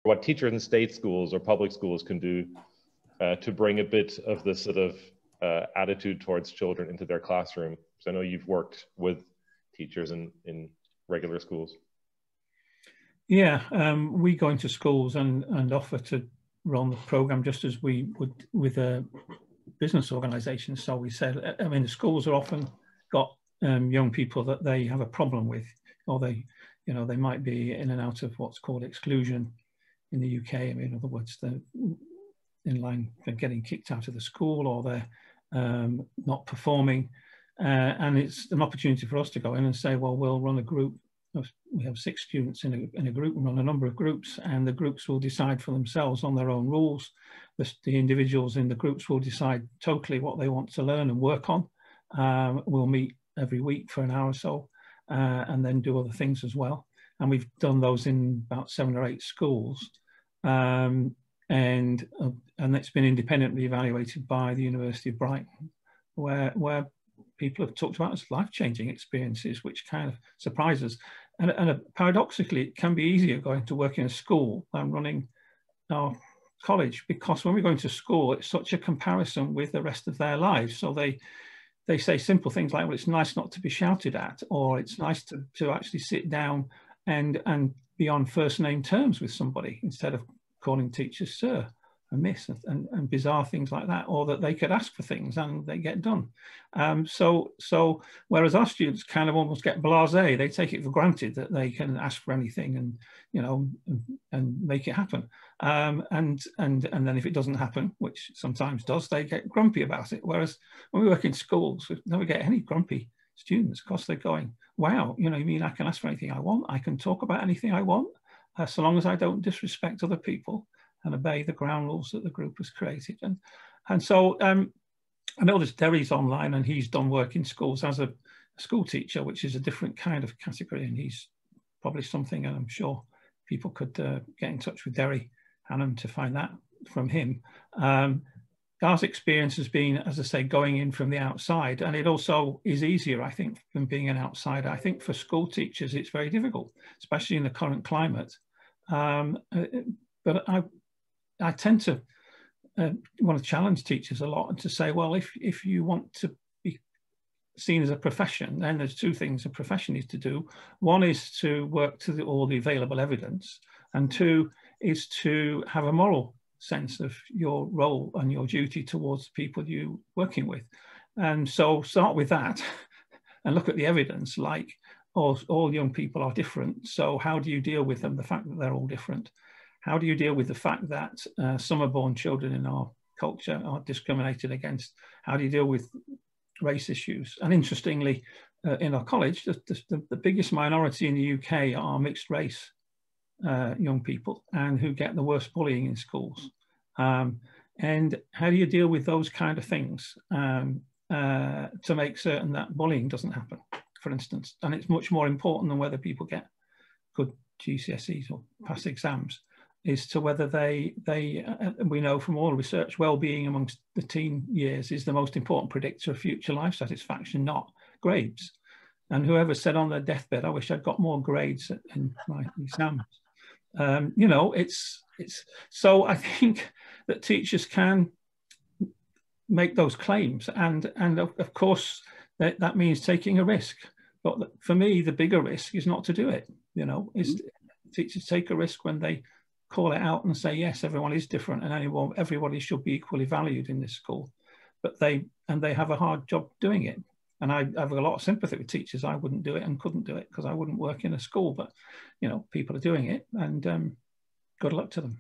what teachers in state schools or public schools can do to bring a bit of this sort of attitude towards children into their classroom? Because I know you've worked with teachers in regular schools. Yeah, we go into schools and offer to run the program just as we would with a business organization. So we said, I mean, the schools are often got young people that they have a problem with, or they, you know, they might be in and out of what's called exclusion in the UK. I mean, in other words, they're in line for getting kicked out of the school, or they're not performing. And it's an opportunity for us to go in and say, well, we'll run a group. We have 6 students in a group, we run a number of groups, and the groups will decide for themselves on their own rules. The individuals in the groups will decide totally what they want to learn and work on. We'll meet every week for an hour or so, and then do other things as well. And we've done those in about 7 or 8 schools. And it's been independently evaluated by the University of Brighton, where people have talked about as life-changing experiences, which kind of surprises. And paradoxically, it can be easier going to work in a school than running our college, because when we go into school, it's such a comparison with the rest of their lives. So they say simple things like, well, it's nice not to be shouted at, or it's nice to actually sit down and be on first name terms with somebody instead of calling teachers sir and miss and bizarre things like that, or that they could ask for things and they get done. So whereas our students kind of almost get blasé, they take it for granted that they can ask for anything and, you know, and make it happen. And then if it doesn't happen, which sometimes does, they get grumpy about it. Whereas when we work in schools, we never get any grumpy students, because they're going, wow, you know, you mean I can ask for anything I want? I can talk about anything I want, so long as I don't disrespect other people and obey the ground rules that the group has created. And so I know there's Derry's online, and he's done work in schools as a school teacher, which is a different kind of category, and he's probably something, and I'm sure people could get in touch with Derry Hannam to find that from him. Our experience has been, as I say, going in from the outside, and it also is easier, I think, than being an outsider. I think for school teachers, it's very difficult, especially in the current climate. But I tend to want to challenge teachers a lot and to say, well, if you want to be seen as a profession, then there's 2 things a profession needs to do. One is to work to all the available evidence, and 2 is to have a moral sense of your role and your duty towards the people you're working with. And so start with that and look at the evidence, like all young people are different. So how do you deal with them, the fact that they're all different? How do you deal with the fact that summer-born children in our culture are discriminated against? How do you deal with race issues? And interestingly, in our college, the biggest minority in the UK are mixed race young people, and who get the worst bullying in schools. And how do you deal with those kind of things to make certain that bullying doesn't happen, for instance? And it's much more important than whether people get good GCSEs or pass exams, is to whether we know from all research, well-being amongst the teen years is the most important predictor of future life satisfaction, not grades. And whoever said on their deathbed, I wish I'd got more grades in my exams. You know, it's so I think that teachers can make those claims, and of course that means taking a risk. But for me, the bigger risk is not to do it. You know, teachers take a risk when they call it out and say, yes, everyone is different, and everybody should be equally valued in this school. But they have a hard job doing it. And I have a lot of sympathy with teachers. I wouldn't do it and couldn't do it because I wouldn't work in a school. But, you know, people are doing it, and good luck to them.